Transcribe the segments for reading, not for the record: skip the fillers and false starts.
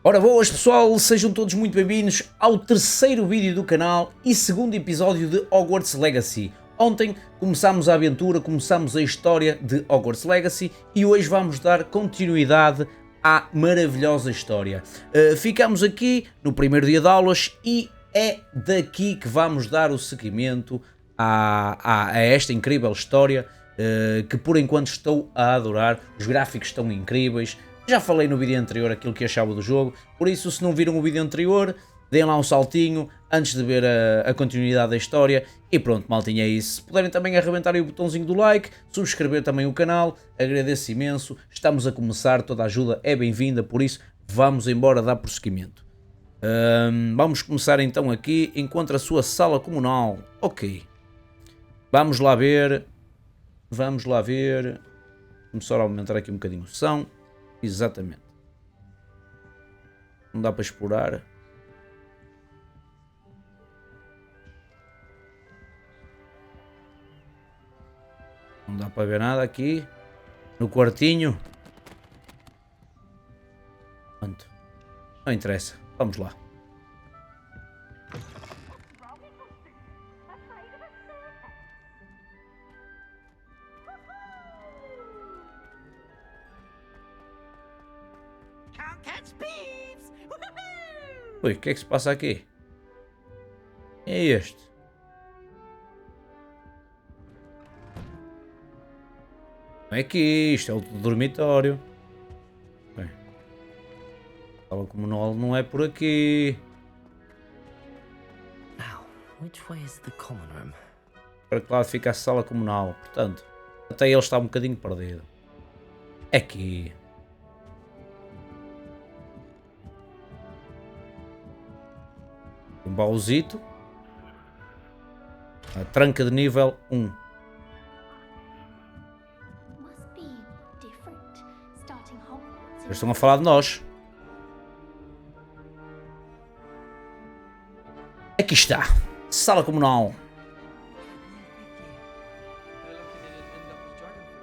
Ora boas pessoal, sejam todos muito bem-vindos ao terceiro vídeo do canal e segundo episódio de Hogwarts Legacy. Ontem começámos a aventura, começámos a história de Hogwarts Legacy e hoje vamos dar continuidade à maravilhosa história. Ficamos aqui no primeiro dia de aulas e é daqui que vamos dar o seguimento a esta incrível história que por enquanto estou a adorar. Os gráficos estão incríveis. Já falei no vídeo anterior aquilo que achava do jogo, por isso se não viram o vídeo anterior, deem lá um saltinho antes de ver a continuidade da história e pronto, maltinha, é isso. Se puderem também arrebentar aí o botãozinho do like, subscrever também o canal, agradeço imenso, estamos a começar, toda a ajuda é bem-vinda, por isso vamos embora dar prosseguimento. Vamos começar então aqui, encontra a sua sala comunal, ok. Vamos lá ver, vamos só aumentar aqui um bocadinho o som. Exatamente. Não dá para explorar. Não dá para ver nada aqui. No quartinho. Pronto. Não interessa. Vamos lá. Ui, o que é que se passa aqui? Quem é este? Não é aqui, isto é o dormitório. Bem, a sala comunal não é por aqui. Para que lado fica a sala comunal? Portanto, até ele está um bocadinho perdido. É aqui. Um baúzito. A tranca de nível 1. Eles estão a falar de nós. Aqui está. Sala comunal.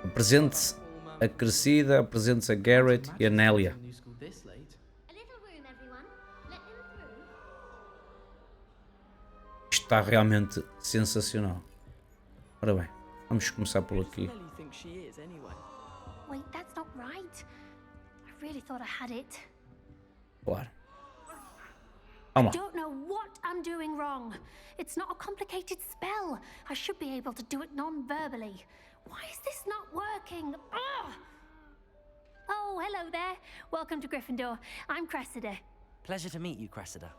Apresente a Crescida, apresente a Garrett e a Nélia. Está realmente sensacional. Ora bem, vamos começar por aqui. Claro. Vamos lá. I don't know what I'm doing wrong. It's not a complicated spell. I should be able to do it non-verbally. Why is this not working? Ugh! Oh, hello there. Welcome to Gryffindor. I'm Cressida. Pleasure to meet you, Cressida.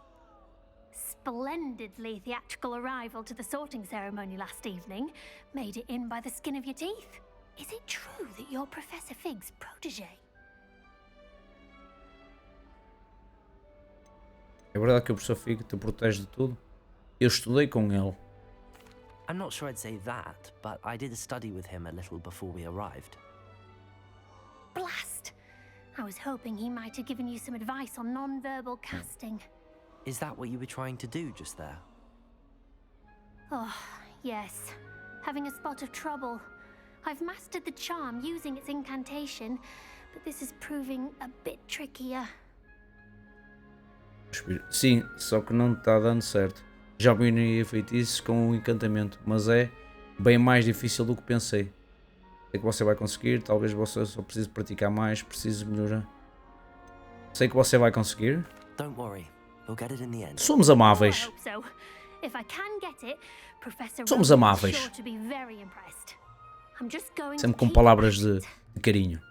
Splendidly theatrical arrival to the sorting ceremony last evening. Made it in by the skin of your teeth. Is it true that you're Professor Fig's protege? É verdade que o professor Fig te protege de tudo? Eu estudei com ele. I'm not sure I'd say that, but I did study with him a little before we arrived. Blast! I was hoping he might have given you some advice on non-verbal casting. Is that what you were trying to do just there? Oh, yes. Having a spot of trouble. I've mastered the charm using its incantation, but this is proving a bit trickier. Sim, só que não está dando certo. Já vi feitiços com o encantamento, mas é bem mais difícil do que pensei. Sei que você vai conseguir, talvez você só precise praticar mais, precise melhorar. Sei que você vai conseguir. Don't worry, we'll get it in the end. Somos amáveis. Somos amáveis. Sempre com palavras de carinho.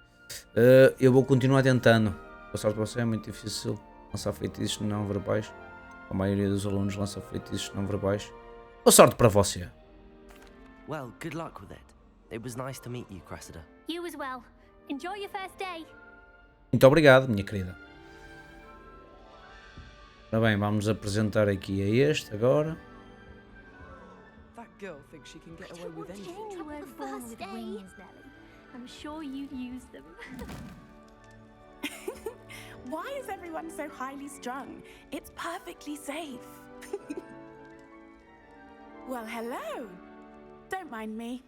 Eu vou continuar tentando. A sorte para você é muito difícil lançar feitiços não verbais. A maioria dos alunos lança feitiços não verbais. Boa sorte para você. Well, good luck with it. It was nice to meet you, Cressida. You as well. Enjoy your first day. Muito obrigado, minha querida. Ora bem, vamos apresentar aqui a este agora. That girl thinks she can get away with anything. You weren't born with wings, Nelly. I'm sure you'd use them. Why is everyone so highly strung? It's perfectly safe. Well, hello. Don't mind me.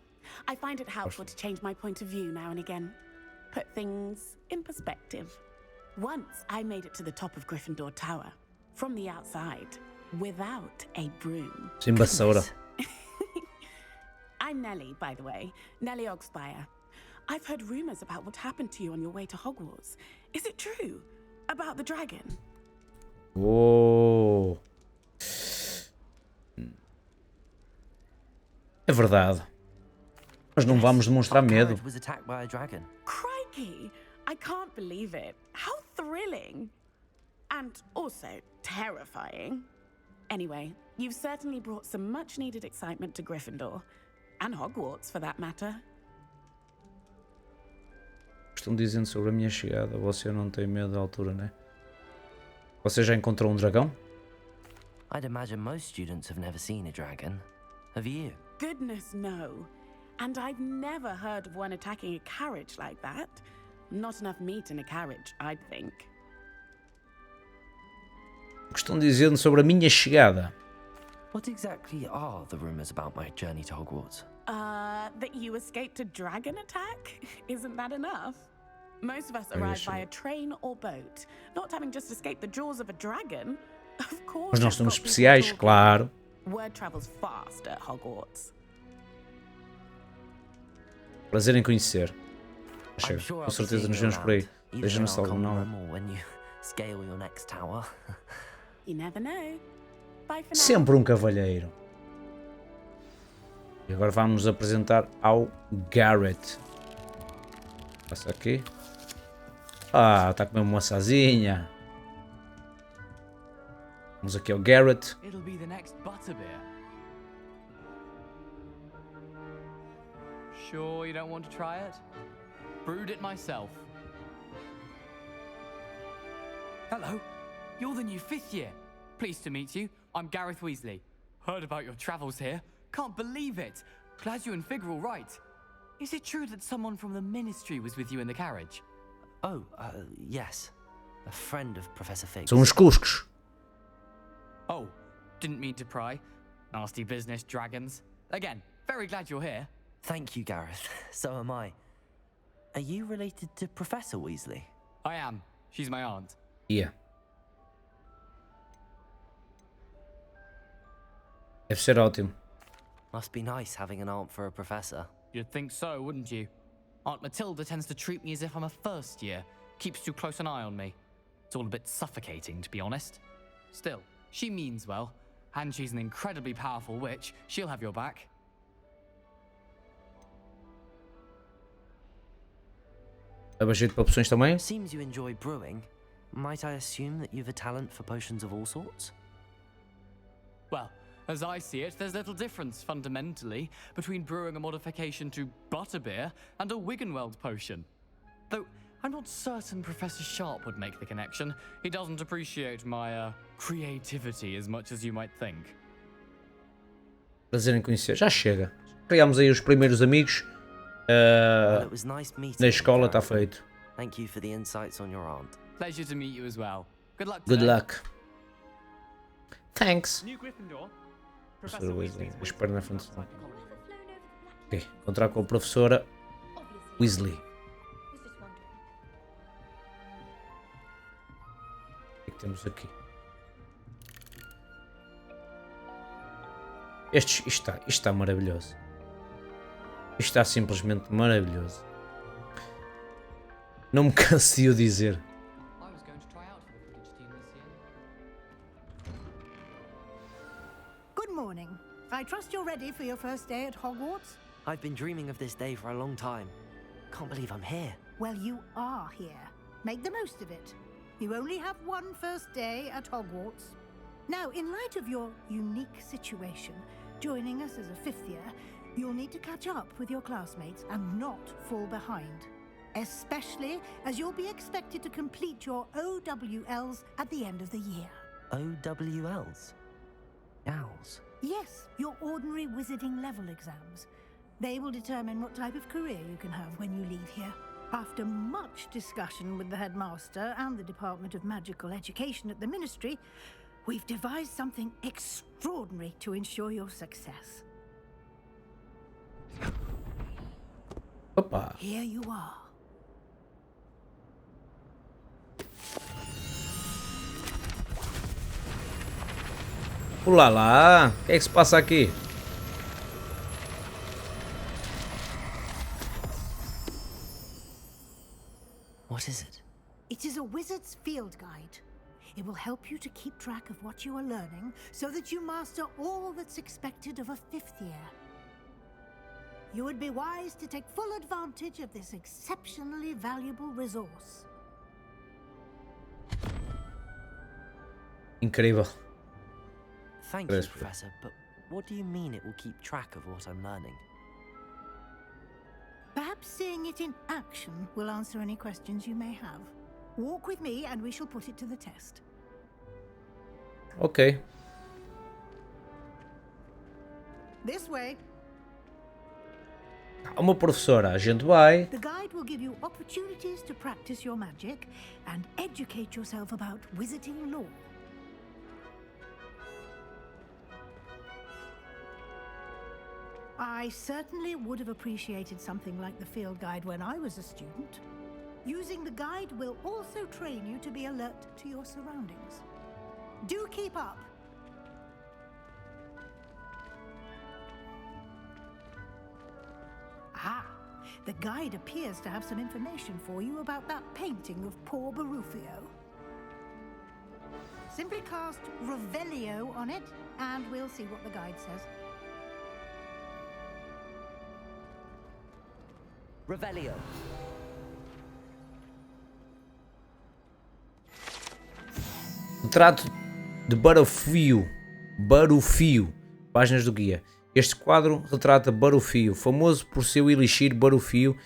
I find it helpful to change my point of view now and again. Put things in perspective. Once I made it to the top of Gryffindor Tower, from the outside, without a broom. Sem vassoura. I'm Nellie, by the way. Nellie Ogspire. I've heard rumors about what happened to you on your way to Hogwarts. Is it true? About the dragon? Oh. É verdade. Mas não vamos demonstrar medo. Carriage was attacked by a dragon. Crikey! I can't believe it. How thrilling! And also terrifying. Anyway, you've certainly brought some much-needed excitement to Gryffindor. And Hogwarts, for that matter. Estão dizendo sobre a minha chegada. Você não tem medo da altura, né? Você já encontrou um dragão? I'd imagine most students have never seen a dragon. Have you? Goodness, no. And I've never heard of one attacking a carriage like that. Not enough meat in a carriage, I'd think. O que estão dizendo sobre a minha chegada? What exactly are the rumors about my journey to Hogwarts? That you escaped a dragon attack? Isn't that enough? Most of us arrive by a train or boat, not having just escaped the jaws of a dragon. Of course. Mas nós it's somos got people especiais, talking. claro. Word travels fast at Hogwarts. Prazer em conhecer. Chega. I'm sure Com I'll be certeza seeing nos you vemos por aí. around, either Veja in no our salão, common não. room or when you scale your next tower. You never know. Bye for now. Sempre um cavalheiro. E agora vamos apresentar ao Garrett. Passa aqui. Ah, está a comer uma maçazinha. Vamos aqui ao Garrett. It'll be the next butterbeer. Sure you don't want to try it? Brewed it myself. Hello, you're the new 5th year. Pleased to meet you. I'm Gareth Weasley. Heard about your travels here. Can't believe it. Glad you and Fig are all right. Is it true that someone from the Ministry was with you in the carriage? Oh, yes. A friend of Professor Fig. São os cuscos. Oh, didn't mean to pry. Nasty business, dragons. Again, very glad you're here. Thank you, Gareth. So am I. Are you related to Professor Weasley? I am. She's my aunt. Yeah. Deve ser ótimo. Must be nice having an aunt for a professor. You'd think so, wouldn't you? Aunt Matilda tends to treat me as if I'm a first year. Keeps too close an eye on me. It's all a bit suffocating, to be honest. Still, she means well. And she's an incredibly powerful witch. She'll have your back. Leva jeito para opções também. Seems you enjoy brewing. Might I assume that you've a talent for potions of all sorts? Well, as I see it, there's little difference, fundamentally, between brewing a modification to butterbeer and a Wiggenweld potion. Though, I'm not certain Professor Sharp would make the connection. He doesn't appreciate my, creativity as much as you might think. Prazer em conhecer. Já chega. Criámos aí os primeiros amigos. Well, it was nice meeting Na you, escola está Gareth. feito. Thank you for the insights on your aunt. Pleasure to meet you as well. Good luck Good today. luck. Thanks. New Gryffindor. Professor Professor Weasley. Weasley's Espero na whispered frente. outside the college. Ok. Encontrar com a professora Weasley. O que é que temos aqui? Isto está maravilhoso. Isto está simplesmente maravilhoso. Não me canso de o dizer. I was going to try out for the Quidditch team this year. Good morning. I trust you're ready for your first day at Hogwarts? I've been dreaming of this day for a long time. Can't believe I'm here. Well, you are here. Make the most of it. You only have one first day at Hogwarts. Now, in light of your unique situation, joining us as a 5th year, you'll need to catch up with your classmates and not fall behind. Especially as you'll be expected to complete your OWLs at the end of the year. OWLs? Owls? Yes, your ordinary wizarding level exams. They will determine what type of career you can have when you leave here. After much discussion with the headmaster and the Department of Magical Education at the Ministry, we've devised something extraordinary to ensure your success. Opa! Here you are. Olá lá, o que é que se passa aqui? What is it? It is a wizard's field guide. It will help you to keep track of what you are learning so that you master all that's expected of a 5th year. You would be wise to take full advantage of this exceptionally valuable resource. Incrível. Thank you, Yes, Professor, but what do you mean it will keep track of what I'm learning? Perhaps seeing it in action will answer any questions you may have. Walk with me and we shall put it to the test. Ok. This way. Calma, professora, a gente vai. The guide will give you opportunities to practice your magic and educate yourself about wizarding lore. I certainly would have appreciated something like the field guide when I was a student. Using the guide will also train you to be alert to your surroundings. Do keep up. Ah, the guide appears to have some information for you about that painting of poor Barufio. Simply cast Revelio on it, and we'll see what the guide says. Revelio. Retrato de Barufio. Barufio. Páginas do guia. Este quadro retrata Barufio, famoso por seu elixir Barufio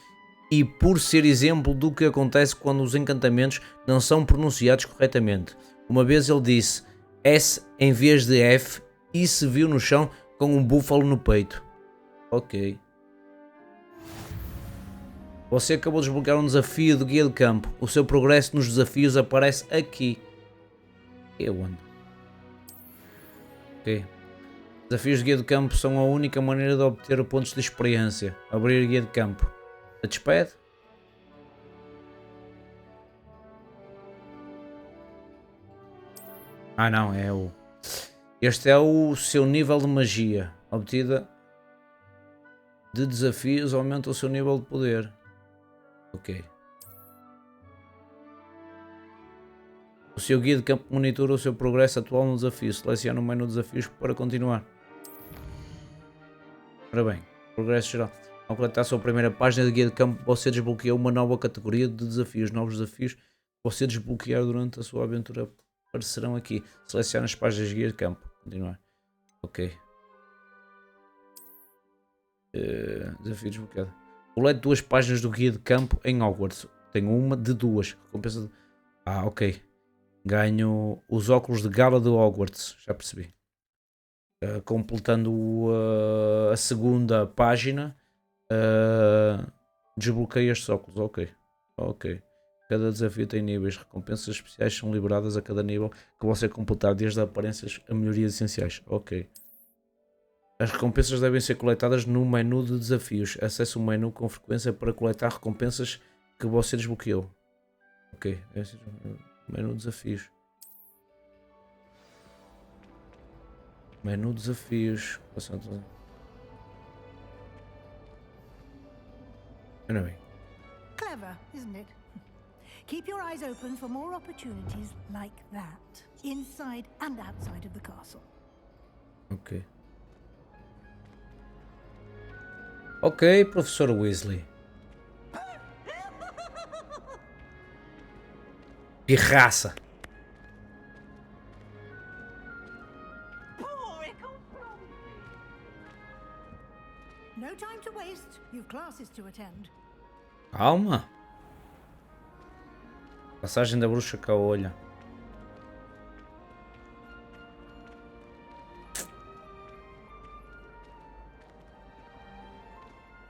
e por ser exemplo do que acontece quando os encantamentos não são pronunciados corretamente. Uma vez ele disse S em vez de F e se viu no chão com um búfalo no peito. Ok. Você acabou de desbloquear um desafio do guia de campo. O seu progresso nos desafios aparece aqui. É onde? Ok. Desafios de guia de campo são a única maneira de obter pontos de experiência. Abrir guia de campo. A despede? Ah não, é o... Este é o seu nível de magia. Obtida de desafios aumenta o seu nível de poder. Ok. O seu guia de campo monitora o seu progresso atual no desafio. Selecione o menu desafios para continuar. Ora bem, progresso geral. Ao coletar a sua primeira página de guia de campo, você desbloqueou uma nova categoria de desafios. Novos desafios que você desbloquear durante a sua aventura aparecerão aqui. Selecione as páginas de guia de campo. Continuar. Ok. Desafio desbloqueado. Colete 2 páginas do guia de campo em Hogwarts. Tenho uma de 2. Recompensa de... Ah, ok. Ganho os óculos de gala de Hogwarts. Já percebi. Completando a segunda página, desbloqueio estes óculos. Ok. Ok. Cada desafio tem níveis. Recompensas especiais são liberadas a cada nível que você completar, desde aparências a melhorias essenciais. Ok. As recompensas devem ser coletadas no menu de desafios. Acesse o menu com frequência para coletar recompensas que você desbloqueou. Ok. Menu desafios. Menu desafios. Ora bem. Clever, isn't it? Keep your eyes open for more opportunities like that, inside and outside of the castle. Ok. Ok, professor Weasley. Pirraça. No time to waste. You've classes to attend. Calma. Passagem da bruxa caolha.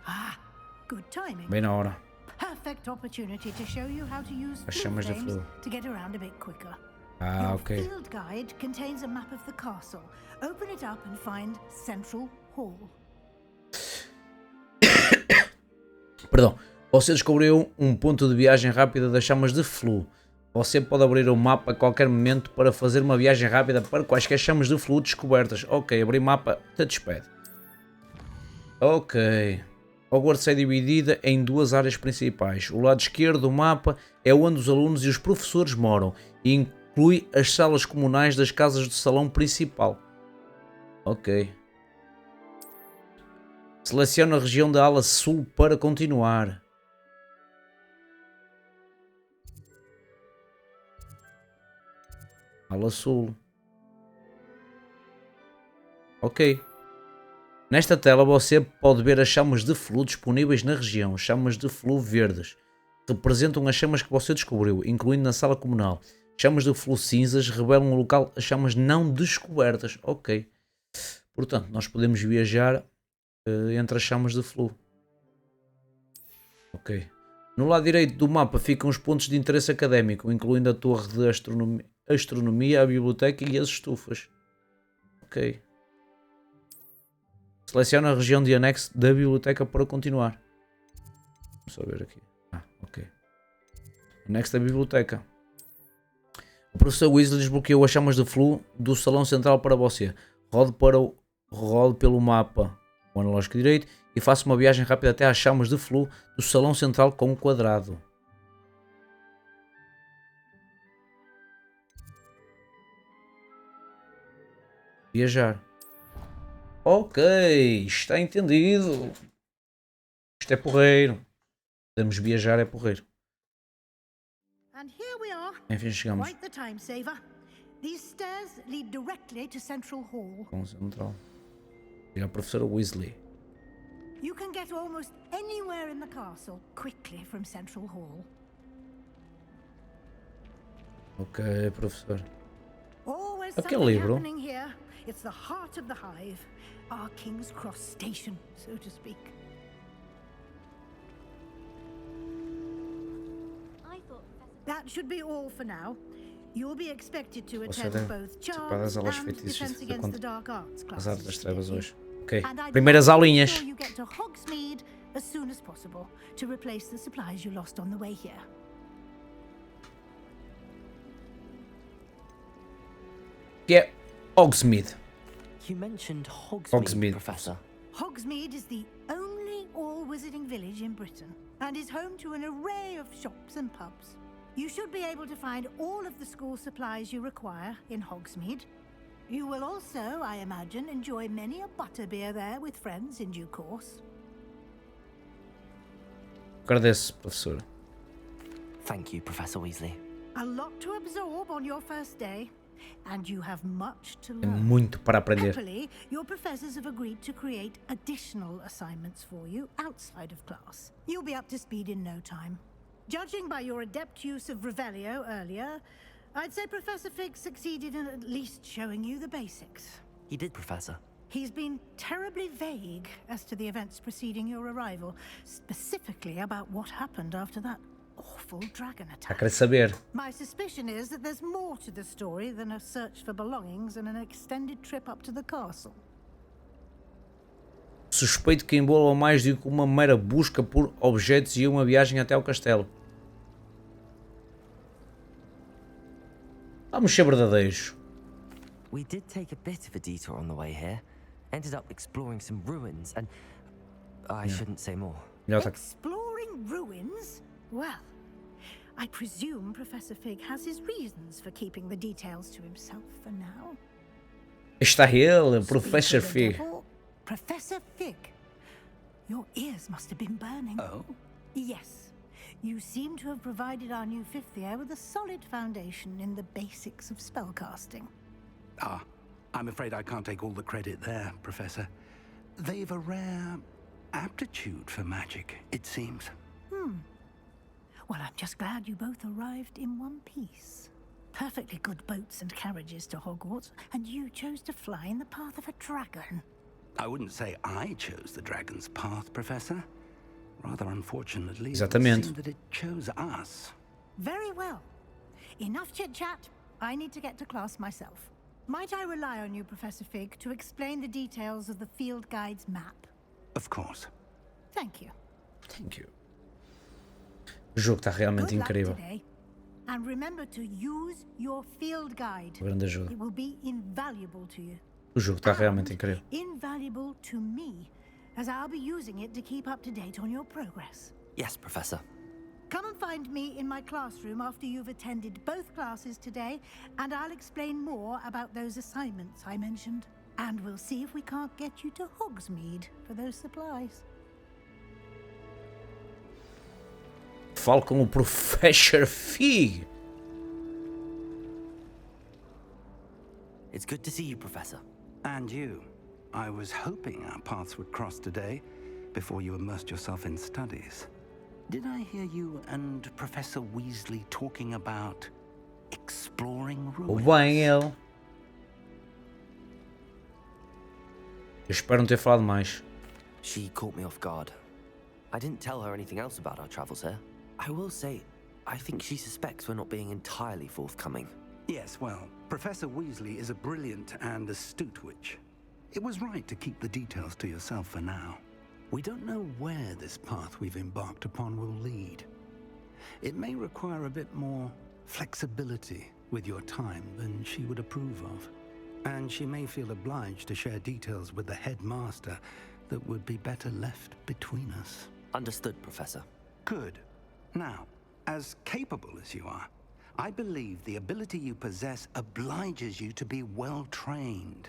Ah, good timing. Bem na hora. Perfect opportunity to show you how to use As flue chamas da flames flor. to get around a bit quicker. Ah, Your ok. field guide contains a map of the castle. Open it up and find Central Hall. Perdão. Você descobriu um ponto de viagem rápida das chamas de Flu. Você pode abrir o mapa a qualquer momento para fazer uma viagem rápida para quaisquer chamas de fluo descobertas. Ok, abrir mapa, te despede. Ok. Hogwarts é dividida em duas áreas principais. O lado esquerdo do mapa é onde os alunos e os professores moram e inclui as salas comunais das casas do salão principal. Ok. Selecione a região da ala sul para continuar. Ala sul. Ok. Nesta tela você pode ver as chamas de fluo disponíveis na região. Chamas de fluo verdes representam as chamas que você descobriu, incluindo na sala comunal. Chamas de fluo cinzas revelam o local as chamas não descobertas. Ok. Portanto, nós podemos viajar entre as chamas de fluo. Ok. No lado direito do mapa ficam os pontos de interesse académico, incluindo a torre de astronomia, a biblioteca e as estufas. Ok. Seleciona a região de anexo da biblioteca para continuar. Vamos só ver aqui. Ok. Anexo da biblioteca. O professor Weasley desbloqueou as chamas de fluo do salão central para você. Rode pelo mapa o analógico direito e faça uma viagem rápida até às chamas de fluo do salão central com um quadrado. Viajar. Ok, está entendido. Isto é porreiro. Podemos viajar, é porreiro. And here we are. Enfim, chegamos. Quite the time saver. These stairs lead directly to Central Hall. Com central. E a professora Weasley. You can get almost anywhere in the castle quickly from Central Hall. Ok, professor. Always Aquele something livro. happening here. It's the heart of the hive. Our King's Cross station, so to speak. That should be all for now. You'll be expected to attend both charms aulas and feitiças defense de against the dark arts as artes das classes. trevas hoje. Ok. And I'd Primeiras like to make aulinhas. sure you get to Hogsmeade as soon as possible to replace the supplies you lost on the way here. Que é Hogsmeade. You mentioned Hogsmeade, Hogsmeade. Professor. Hogsmeade is the only all-wizarding village in Britain and is home to an array of shops and pubs. You should be able to find all of the school supplies you require in Hogsmeade. You will also, I imagine, enjoy many a butterbeer there with friends in due course. Agradeço, professor. Thank you, Professor Weasley. A lot to absorb on your first day, and you have much to Tem learn. muito para aprender. Happily, your professors have agreed to create additional assignments for you outside of class. You'll be up to speed in no time. Judging by your adept use of Revelio earlier, I'd say Professor Fig succeeded in at least showing you the basics. He did, Professor. He's been terribly vague as to the events preceding your arrival, specifically about what happened after that awful dragon Já attack. quero saber. My suspicion is that there's more to the story than a search for belongings and an extended trip up to the castle. Suspeito que envolva mais do que uma mera busca por objetos e uma viagem até ao castelo. Vamos ser verdadeiros. We did take a bit of a detour on the way here. Ended up exploring some ruins and... I shouldn't say more. Melhor tá- Exploring ruins? Well, I presume Professor Fig has his reasons for keeping the details to himself for now. Está ele, Professor Speak of the Fig. devil, Professor Fig. Your ears must have been burning. Oh? Yes. You seem to have provided our new fifth year with a solid foundation in the basics of spellcasting. Ah, I'm afraid I can't take all the credit there, Professor. They've a rare aptitude for magic, it seems. Well, I'm just glad you both arrived in one piece. Perfectly good boats and carriages to Hogwarts, and you chose to fly in the path of a dragon. I wouldn't say I chose the dragon's path, Professor. Rather unfortunately, it would Exatamente. seem that it chose us. Very well. Enough chit-chat. I need to get to class myself. Might I rely on you, Professor Fig, to explain the details of the field guide's map? Of course. Thank you. Thank you. O jogo está realmente Good luck incrível. today. And remember to use your field guide. Grande ajuda. It will be invaluable to you. O jogo está realmente incrível. Invaluable to me, as I'll be using it to keep up to date on your progress. Yes, Professor. Come and find me in my classroom after you've attended both classes today, and I'll explain more about those assignments I mentioned. And we'll see if we can't get you to Hogsmeade for those supplies. Falo com o Professor Fig. It's good to see you, Professor. And you. I was hoping our paths would cross today, before you immersed yourself in studies. Did I hear you and Professor Weasley talking about exploring ruins? Bem, ele. Eu espero não ter falado mais. She caught me off guard. I didn't tell her anything else about our travels here. I will say, I think she suspects we're not being entirely forthcoming. Yes, well, Professor Weasley is a brilliant and astute witch. It was right to keep the details to yourself for now. We don't know where this path we've embarked upon will lead. It may require a bit more flexibility with your time than she would approve of. And she may feel obliged to share details with the headmaster that would be better left between us. Understood, Professor. Good. Now, as capable as you are, I believe the ability you possess obliges you to be well trained.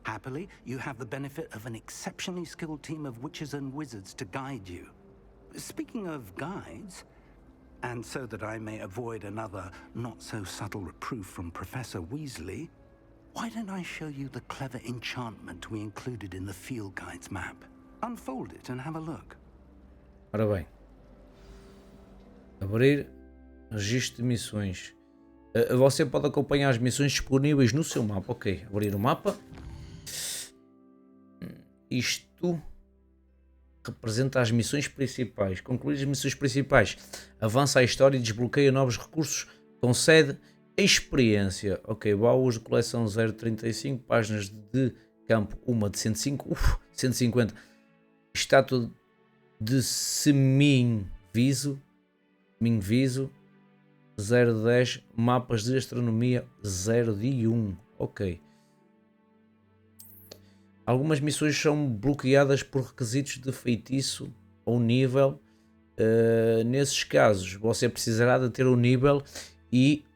Happily, you have the benefit of an exceptionally skilled team of witches and wizards to guide you. Speaking of guides, and so that I may avoid another not-so-subtle reproof from Professor Weasley, why don't I show you the clever enchantment we included in the field guide's map? Unfold it and have a look. Ora bem. Abrir registro de missões. Você pode acompanhar as missões disponíveis no seu mapa. Ok, abrir o mapa. Isto representa as missões principais. Concluir as missões principais. Avança a história e desbloqueia novos recursos. Concede experiência. Ok, baús de coleção 035. Páginas de campo. Uma de 105. 150. Estátua de Seminviso. Minviso 010. Mapas de astronomia 0 de 1. Ok. Algumas missões são bloqueadas por requisitos de feitiço ou nível. Nesses casos, você precisará de ter o nível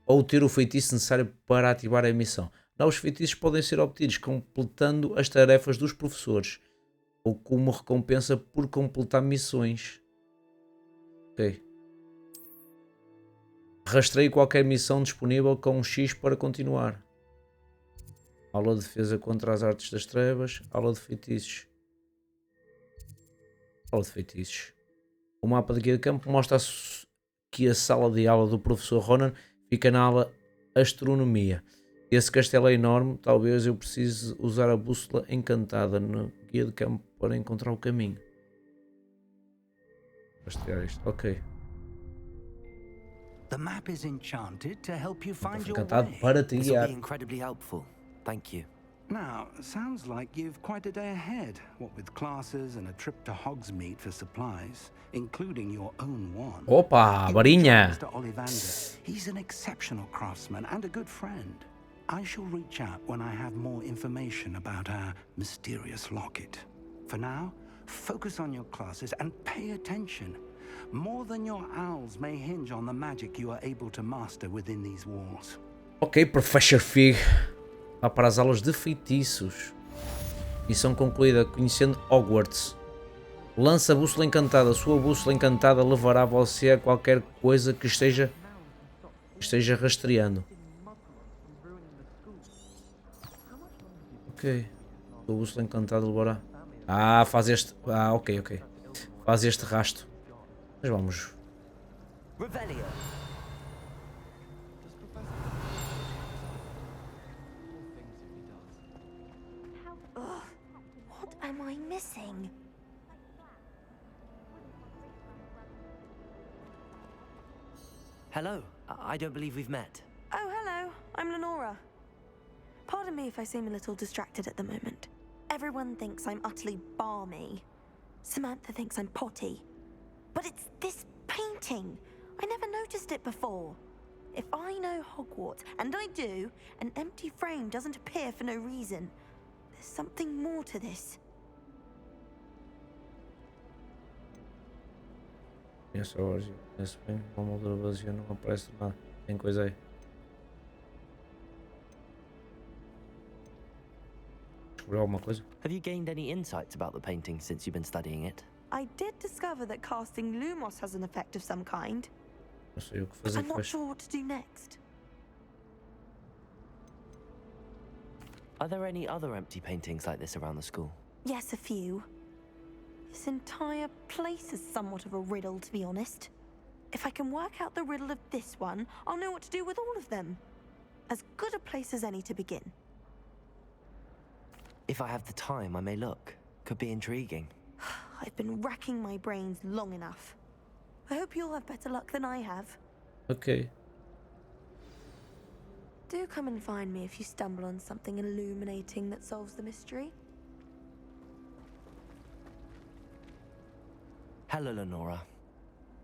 ou ter o feitiço necessário para ativar a missão. Novos feitiços podem ser obtidos completando as tarefas dos professores ou como recompensa por completar missões. Ok. Rastreie qualquer missão disponível com um X para continuar. Aula de defesa contra as artes das trevas. Aula de feitiços. Aula de feitiços. O mapa de guia de campo mostra que a sala de aula do professor Ronan fica na aula astronomia. Esse castelo é enorme. Talvez eu precise usar a bússola encantada no guia de campo para encontrar o caminho. Rastrear isto. Ok. The map is enchanted to help you find your Encantado way. para te This will guiar. be incredibly helpful. Thank you. Now, sounds like you've quite a day ahead, what with classes and a trip to Hogsmeade for supplies, including your own one. Opa, varinha! Mr. Ollivander. He's an exceptional craftsman and a good friend. I shall reach out when I have more information about our mysterious locket. For now, focus on your classes and pay attention. More than your owls may hinge on the magic you are able to master within these walls. Ok, Professor Fig. Vá para as aulas de feitiços. Missão concluída. Conhecendo Hogwarts. Lança a bússola encantada. A sua bússola encantada levará você a qualquer coisa que esteja rastreando. Ok. A bússola encantada levará. Faz este. Ok. Faz este rasto. Mas vamos. Revelio. What am I missing? Hello. I don't believe we've met. Oh, hello. I'm Lenora. Pardon me if I seem a little distracted at the moment. Everyone thinks I'm utterly balmy. Samantha thinks I'm potty. But it's this painting. I never noticed it before. If I know Hogwarts, and I do, an empty frame doesn't appear for no reason. There's something more to this. Conheço a origem, conheço bem, uma moldura vazia, não aparece nada. Tem coisa aí. Descobriu alguma coisa? Have you gained any insights about the painting since you've been studying it? I did discover that casting Lumos has an effect of some kind. Não sei o que But fazer I'm not depois. sure what to do next. Are there any other empty paintings like this around the school? Yes, a few. This entire place is somewhat of a riddle, to be honest. If I can work out the riddle of this one, I'll know what to do with all of them. As good a place as any to begin. If I have the time, I may look. Could be intriguing. I've been racking my brains long enough. I hope you'll have better luck than I have. Ok. Do come and find me if you stumble on something illuminating that solves the mystery. Hello, Lenora.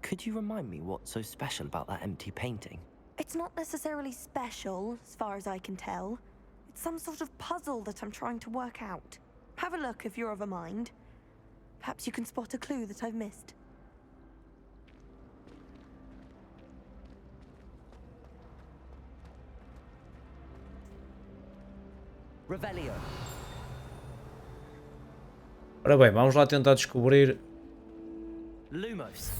Could you remind me what's so special about that empty painting? It's not necessarily special, as far as I can tell. It's some sort of puzzle that I'm trying to work out. Have a look if you're of a mind. Perhaps you can spot a clue that I've missed. Revelio. Ora bem, vamos lá tentar descobrir. Lumos.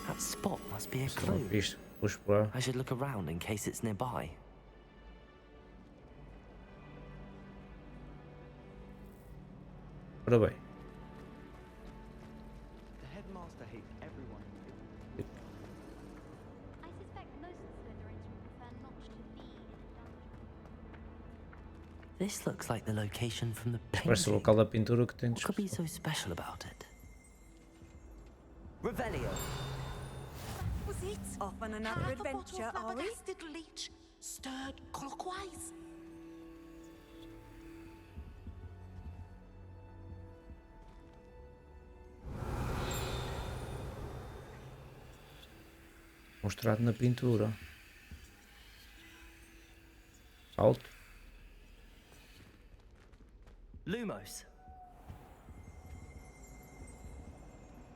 That spot must be a Se não clue. viste, vou explorar. I should look around in case it's nearby. Ora bem. The headmaster hates everyone. I suspect most Slytherins would prefer not to be in a dungeon. This looks like the location from the Parece o painting. local da pintura que tem What could be so special about it? Revelio. Was it? Off on another adventure, are we? leech stirred clockwise. mostrado na pintura. Salto. Lumos.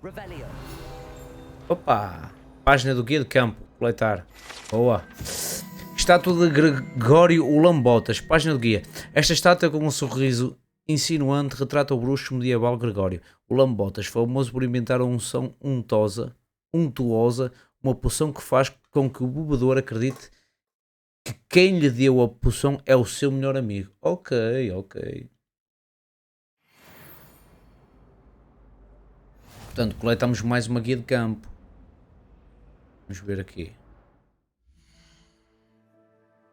Revelio. Opa! Página do guia de campo. Coletar. Boa. Estátua de Gregório o Lambotas. Página do guia. Esta estátua com um sorriso insinuante retrata o bruxo medieval Gregório o Lambotas, famoso por inventar a unção untuosa, uma poção que faz com que o bebedor acredite que quem lhe deu a poção é o seu melhor amigo. Ok, ok. Portanto, coletamos mais uma guia de campo. Vamos ver aqui.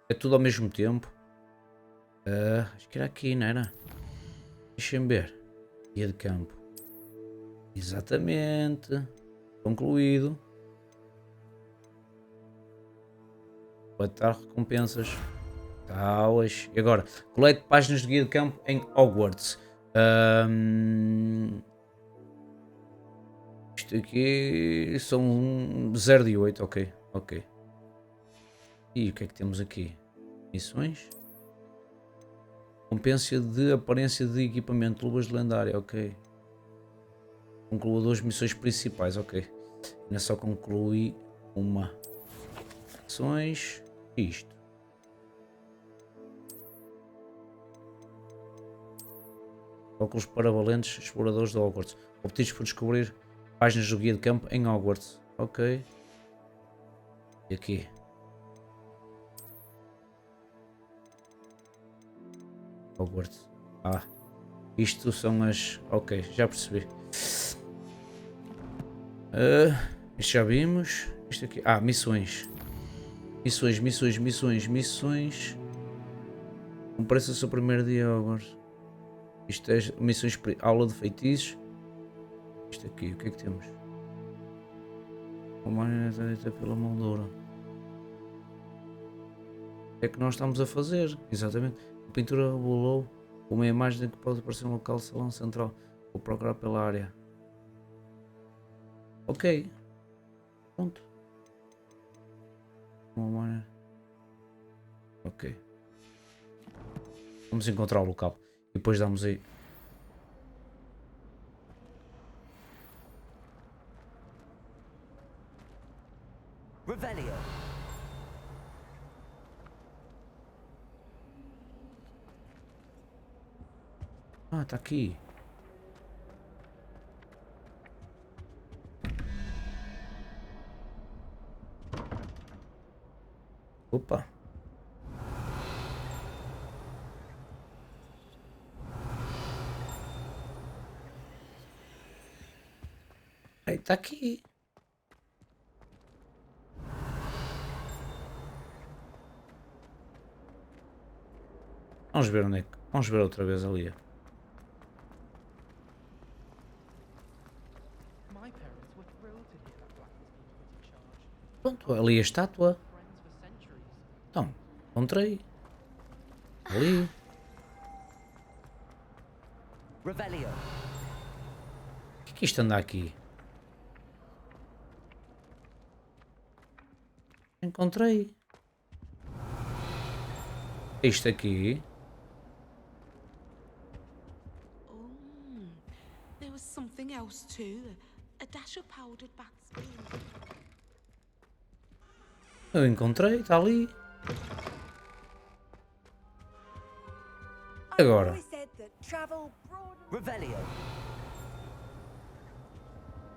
É tudo ao mesmo tempo. Acho que era aqui, não era? Deixem-me ver. Guia de campo. Exatamente. Concluído. Coletar recompensas. Talas. E agora, colete páginas de guia de campo em Hogwarts. Isto aqui são 0 de 8, ok, ok. E o que é que temos aqui? Missões. Recompensa de aparência de equipamento, luvas de lendária, ok. Conclua 2 missões principais, ok. Ainda só concluí uma. Missões. Isto. Óculos para valentes exploradores de Hogwarts. Obtidos por descobrir páginas do guia de campo em Hogwarts. Ok. E aqui. Hogwarts. Isto são as... Ok, já percebi. Isto já vimos. Isto aqui. Missões. Missões. Comparece o seu primeiro dia a Hogwarts. Isto é missões... Aula de feitiços. Isto aqui, o que é que temos? Uma maneta pela moldura. O que é que nós estamos a fazer? Exatamente. A pintura revelou uma imagem que pode aparecer no local do salão central. Vou procurar pela área. Ok. Pronto. Ok. Vamos encontrar o local. E depois damos aí. Revelio. Ah, tá aqui. Opa. Aí tá aqui. Vamos ver onde é que. Vamos ver outra vez ali. My parents were thrilled to hear that Black was being put in charge. Pronto, ali a estátua. Friends for centuries. Então, encontrei. Ali. Revelio. O que é isto anda aqui? Encontrei. Isto aqui. Oh, there was something else too. A dash of powdered bat spoon. Eu encontrei, está ali. Agora. Revelio.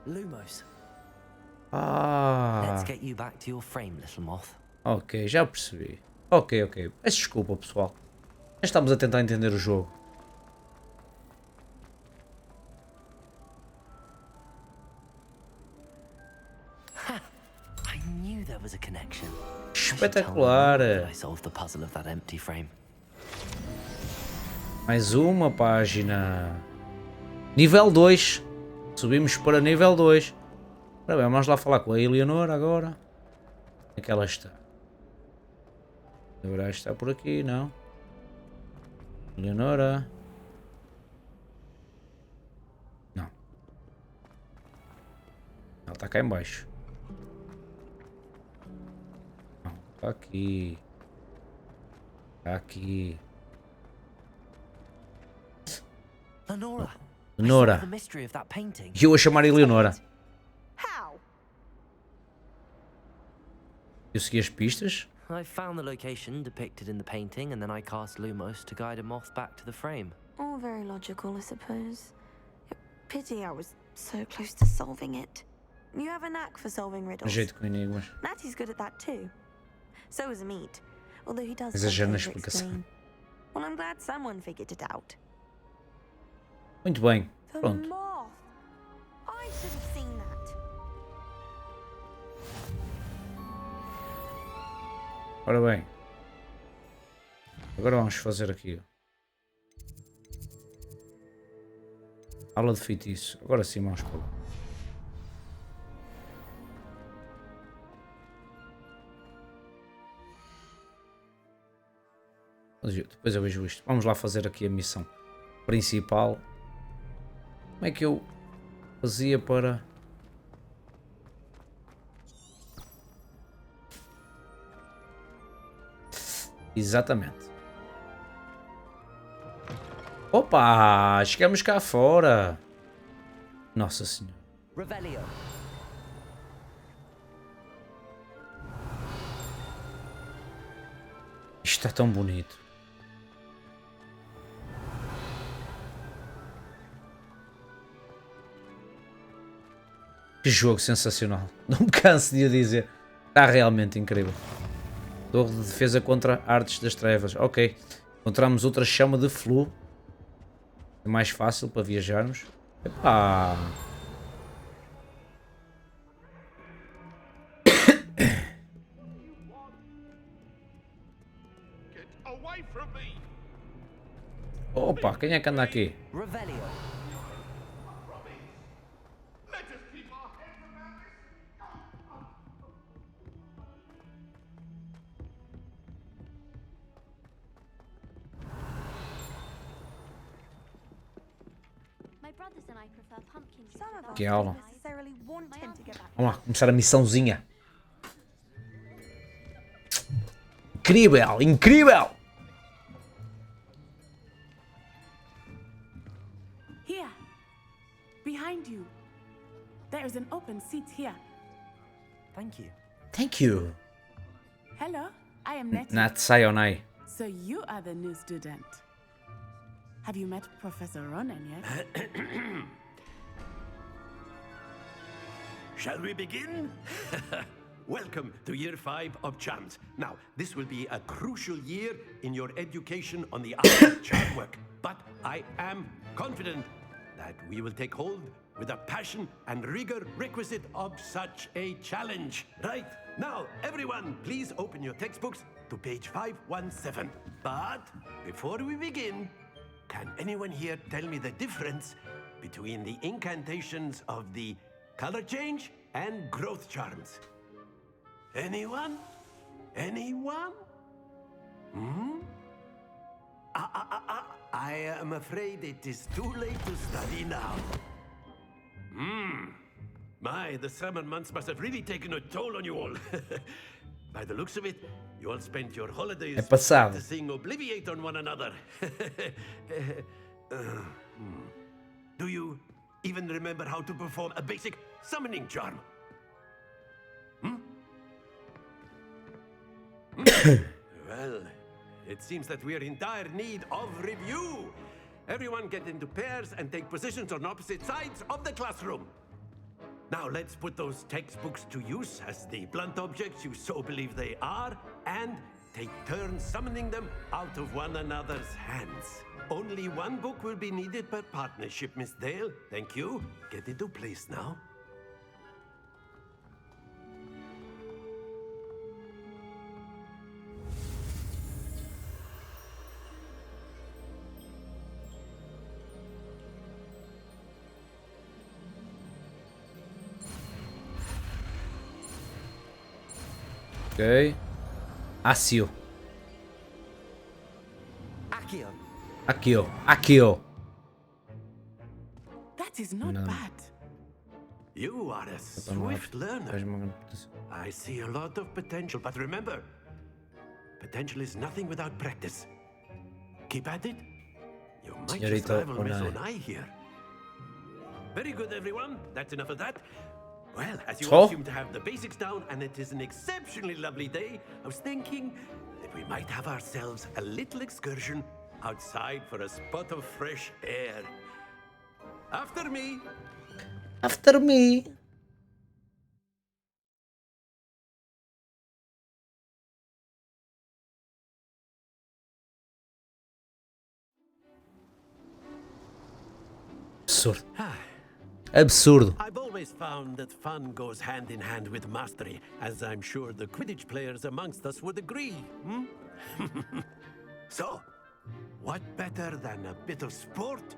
Lumos. Let's get you back to your frame, little moth. Ok, já percebi. Ok. Peço desculpa, pessoal. Já estamos a tentar entender o jogo. I knew there was a connection. Espetacular. I solved the puzzle of that empty frame. Mais uma página. Nível 2. Subimos para nível 2. Ora bem, vamos lá falar com a Eleonora agora. Onde é que ela está? Agora está por aqui, não? Eleonora. Não. Ela está cá em baixo. Não, está aqui. Está aqui. Lenora. Lenora. The mystery of that painting. E eu a chamar Eleonora. How? Eu segui as pistas. I found the location depicted in the painting, and then I cast Lumos to guide a moth back to the frame. All very logical, I suppose. Pity I was so close to solving it. You have a knack for solving riddles. Jeito com enigmas. Natty's good at that too. So is Meat, although he does Exagero na sometimes explicação. explain. Well, I'm glad someone figured it out. Muito bem. The Pronto. moth. I should have seen that. Ora bem. Agora vamos fazer aqui. Aula de feitiço. Agora sim vamos para lá. Depois eu vejo isto. Vamos lá fazer aqui a missão principal. Como é que eu fazia para... Exatamente. Opa! Chegamos cá fora. Nossa Senhora. Revelio. Isto está tão bonito. Que jogo sensacional. Não me canso de o dizer. Está realmente incrível. Torre de defesa contra artes das trevas. Ok. Encontramos outra chama de flu. É mais fácil para viajarmos. Epá. Opa, quem é que anda aqui? Revelio. My brothers and I prefer pumpkin juice. Some of us Que don't aula. necessarily want him to get back. Vamos lá, começar a missãozinha. Incrível, incrível! Here. Behind you. There is an open seat here. Thank you. Thank you. Hello, I am Nettie. Not Sayonai. So you are the new student. Have you met Professor Ronan yet? Shall we begin? Welcome to year 5 of charms. Now, this will be a crucial year in your education on the art of charm work. But I am confident that we will take hold with a passion and rigor requisite of such a challenge. Right, now, everyone, please open your textbooks to page 517. But before we begin, can anyone here tell me the difference between the incantations of the color change and growth charms? Anyone? Anyone? I am afraid it is too late to study now. My, the summer months must have really taken a toll on you all. By the looks of it, you all spent your holidays É passado. practicing Obliviate on one another. Do you even remember how to perform a basic summoning charm? Well, it seems that we are in dire need of review. Everyone get into pairs and take positions on opposite sides of the classroom. Now let's put those textbooks to use as the blunt objects you so believe they are, and take turns summoning them out of one another's hands. Only one book will be needed per partnership, Miss Dale. Thank you. Get into place now. Ok. Accio. Accio. Accio. Accio. That is not No. bad. You are a swift learner. I see a lot of potential, but remember, potential is nothing without practice. Keep at it. You might just Señorita rival Miss Onai. Onai here. Very good, everyone. That's enough of that. Well, as you So? all seem to have the basics down, and it is an exceptionally lovely day, I was thinking that we might have ourselves a little excursion outside for a spot of fresh air. After me. After me. Absurdo. Absurdo. I've always found that fun goes hand in hand with mastery, as I'm sure the Quidditch players amongst us would agree. So, what better than a bit of sport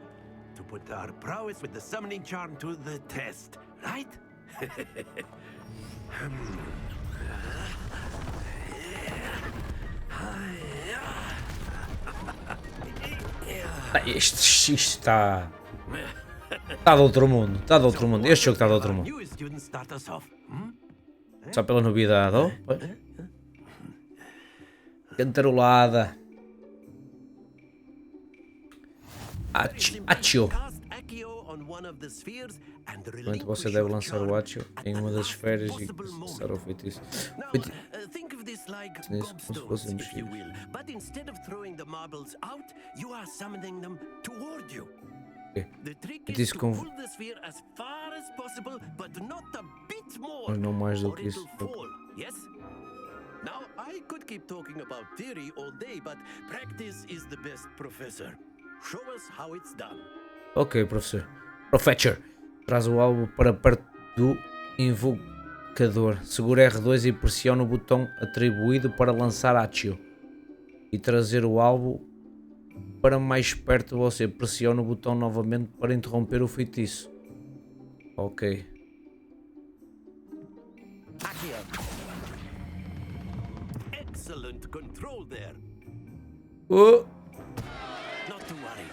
to put our prowess with the summoning charm to the test, right? Isto está. Está de outro mundo. Está de outro mundo. Este jogo está de outro mundo. Newest student start us off. Só pela novidade. Oh, pois. Cantarolada. Accio. Provavelmente você deve lançar o Accio em uma das esferas e começar o feitiço. Think of this like Nisso, como se fossem gobstones, if you mexidos. will. But instead of throwing the marbles out, you are summoning them toward you. Ok. The trick Mas is isso to com... pull the sphere as far as possible, but not a bit more. Mas não mais do or que isso. it'll fall, yes? Now, I could keep talking about theory all day, but practice is the best professor. Show us how it's done. Ok, professor. Professor. Traz o alvo para perto do invocador. Segura R2 e pressiona o botão atribuído para lançar Accio. E trazer o alvo para mais perto de você. Pressiona o botão novamente para interromper o feitiço. Ok. Excellent control there. Oh! Not to worry.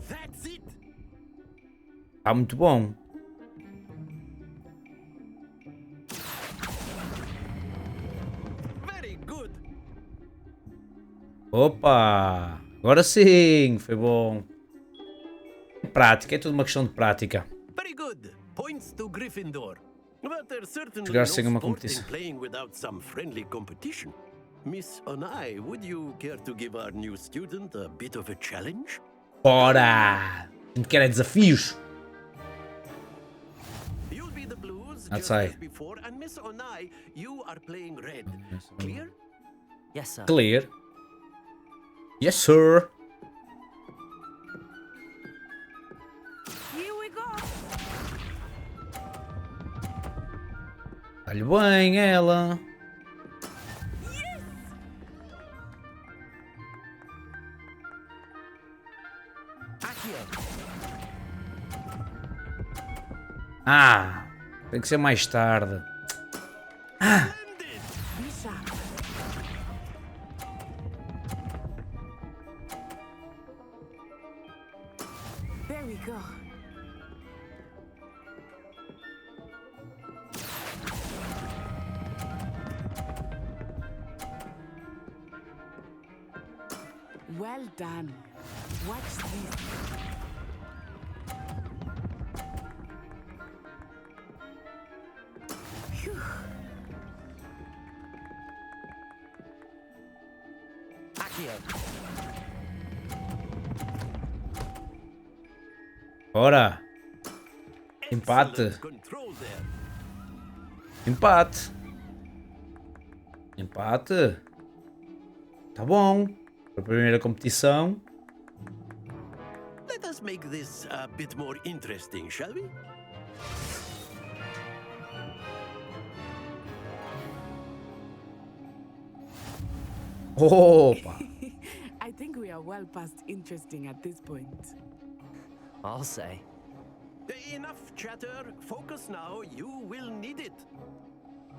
That's it. Está muito bom. Opa! Agora sim! Foi bom. Prática, é tudo uma questão de prática. Very good. Points to Gryffindor. But there's certainly Jogar no sem uma sport in competição. playing without some friendly competition. Miss Onai, would you care to give our new student a bit of a challenge? Bora! A gente quer é desafios. You'll be the blues That's just right. as before, and Miss Onai, you are playing red. Clear? Yes, sir. Clear. Yes, sir. Here we go. Olha bem ela. Ah, tem que ser mais tarde. Ah, Be sharp. There we go. Well done. Watch this. Phew. bora. Empate. Excellent control there. Empate. Empate. Tá bom. Para a primeira competição. Let us make this a bit more interesting, shall we? Opa. I think we are well past interesting at this point. I'll say. Enough chatter. Focus now. You will need it.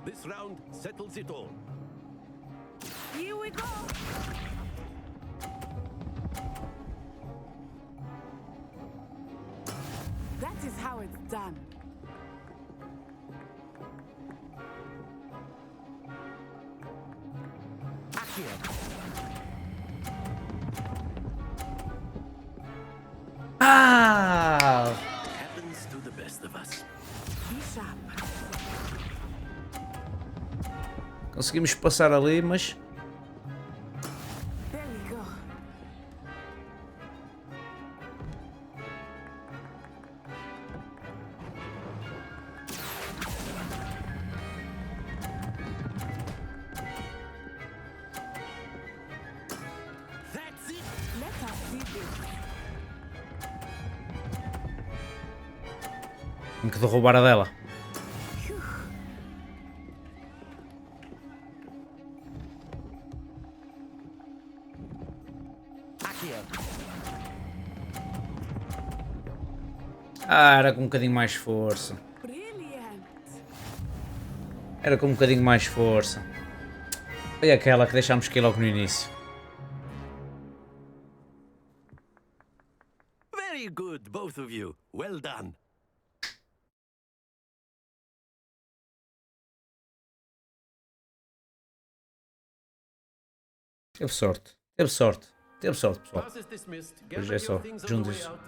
This round settles it all. Here we go. That is how it's done. Ah! Happens to the best of us. Be sharp. Conseguimos passar ali, mas There we go. That's it. Let us see this. tenho que derrubar a dela. Ah, era com um bocadinho mais força. Brilliant. Era com um bocadinho mais força. Foi aquela que deixámos cair logo no início. Very good, both of you. Well done. Teve sorte. Teve sorte. Teve sorte, pessoal. Class is dismissed. Hoje Gather é só your things on the juntos. way out.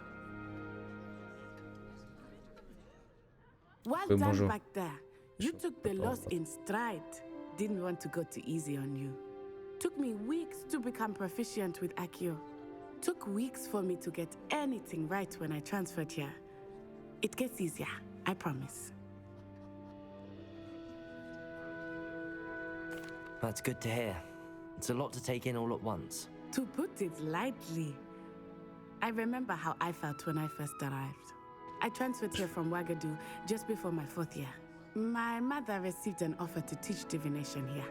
Well Foi um bom done jogo. back there. You took the loss in stride. Didn't want to go too easy on you. Took me weeks to become proficient with Akio. Took weeks for me to get anything right when I transferred here. It gets easier, I promise. That's good to hear. It's a lot to take in all at once. To put it lightly, I remember how I felt when I first arrived. I transferred here from Wagadu just before my 4th year. My mother received an offer to teach divination here.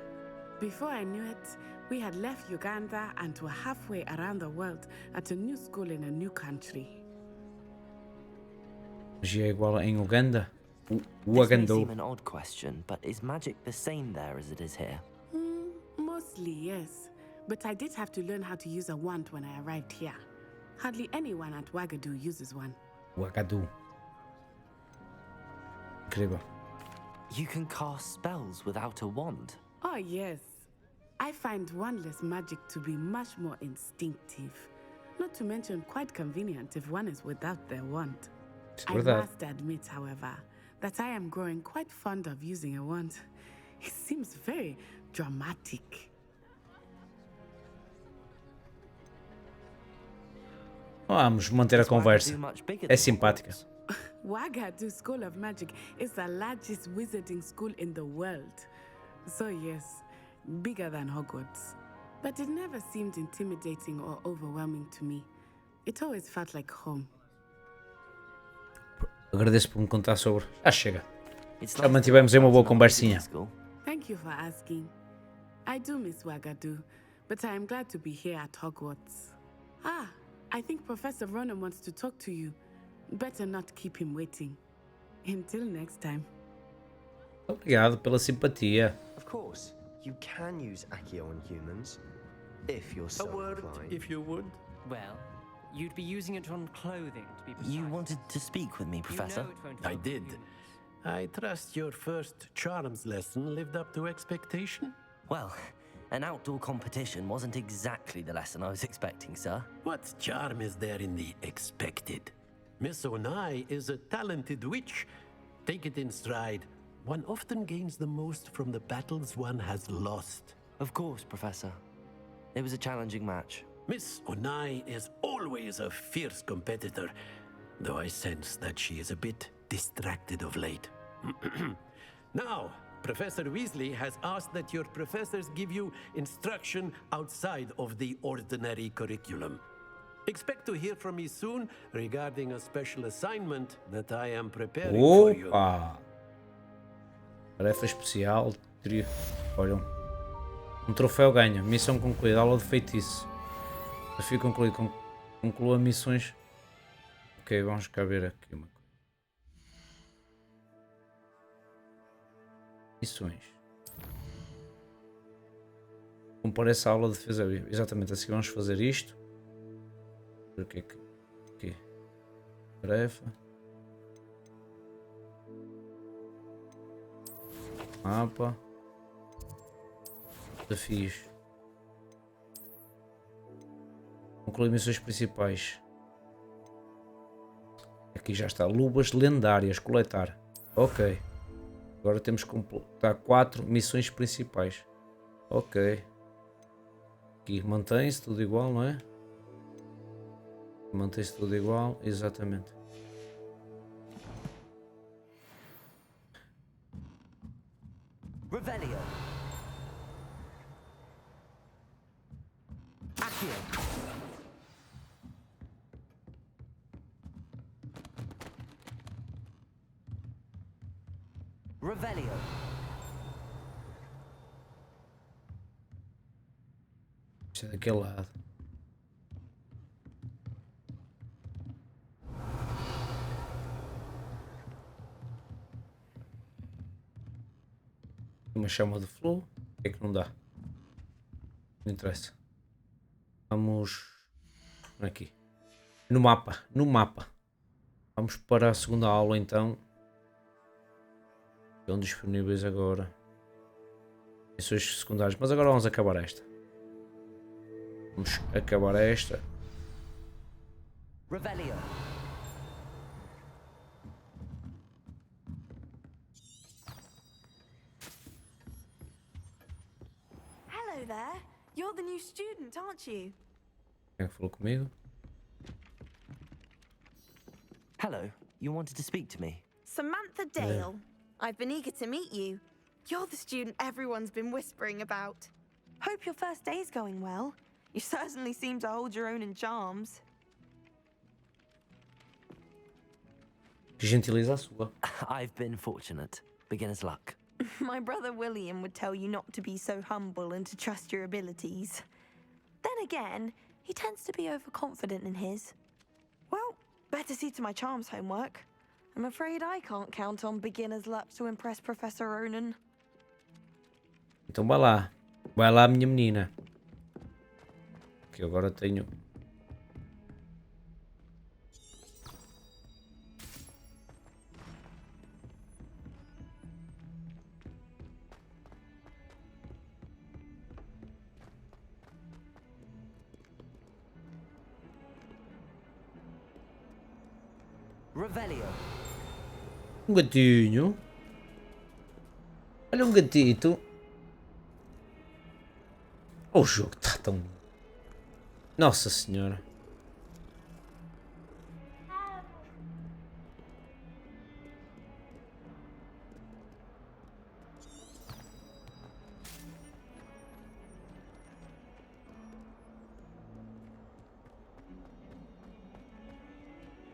Before I knew it, we had left Uganda and were halfway around the world at a new school in a new country. Magia é igual em Uganda? O This may Ugandou. seem an odd question, but is magic the same there as it is here? Mostly, yes. But I did have to learn how to use a wand when I arrived here. Hardly anyone at Wagadu uses one. Wagadu. Incrível. You can cast spells without a wand. Oh, yes. I find wandless magic to be much more instinctive. Not to mention quite convenient if one is without their wand. I must admit, however, that I am growing quite fond of using a wand. It seems very dramatic. Vamos manter a conversa. É simpática. Wagadu School of Magic is the largest wizarding school in the world. So yes, bigger than Hogwarts. But it never seemed intimidating or overwhelming to me. It always felt like home. Agradeço por me contar sobre. Já chega. Já mantivemos aí uma boa conversinha. Thank you for asking. I do miss Wagadu, but I am glad to be here at Hogwarts. I think Professor Ronan wants to talk to you. Better not keep him waiting. Until next time. Obrigado pela simpatia. Of course, you can use Accio on humans, if you're so inclined. If you would. Well, you'd be using it on clothing, to be precise. You wanted to speak with me, Professor? You know it won't I work did. with humans. I trust your first charms lesson lived up to expectation? Well, an outdoor competition wasn't exactly the lesson I was expecting, sir. What charm is there in the expected? Miss Onai is a talented witch. Take it in stride. One often gains the most from the battles one has lost. Of course, Professor. It was a challenging match. Miss Onai is always a fierce competitor, though I sense that she is a bit distracted of late. Now, Professor Weasley has asked that your professors give you instruction outside of the ordinary curriculum. Expect to hear from me soon regarding a special assignment that I am preparing for you. Tarefa especial. Olha, um troféu ganha. Missão concluída. Aula de feitiço. Desafio concluído. Conclua missões. Ok, vamos cá ver aqui uma coisa. Missões. Compareça à aula de defesa viva. Exatamente assim vamos fazer isto. O que é que... Aqui. Tarefa. Mapa. Desafios. Concluir missões principais. Aqui já está. Luvas lendárias. Coletar. Ok. Agora temos que completar 4 missões principais. Ok. Aqui mantém-se tudo igual, não é? Mantém-se tudo igual. Exatamente. Revelio. Accio. Revelio. Isto é daquele lado. Uma chama de flow. O que é que não dá? Não interessa. Vamos aqui. No mapa. No mapa. Vamos para a segunda aula então. Estão disponíveis agora. Missões secundárias. Mas agora vamos acabar esta. Vamos acabar esta. Revelio. Hello there. You're the new student, aren't you? Quem é que falou comigo? Hello. You wanted to speak to me? Samantha Dale. I've been eager to meet you. You're the student everyone's been whispering about. Hope your first day's going well. You certainly seem to hold your own in charms. Que gentileza a sua. I've been fortunate. Beginner's luck. My brother William would tell you not to be so humble and to trust your abilities. Then again, he tends to be overconfident in his. Well, better see to my charms homework. I'm afraid I can't count on beginner's luck to impress Professor Ronan. Então vai lá. Vai lá, minha menina. Que agora tenho... Revelio. Um gatinho. Olha um gatito. Oh, o jogo está tão... Nossa Senhora.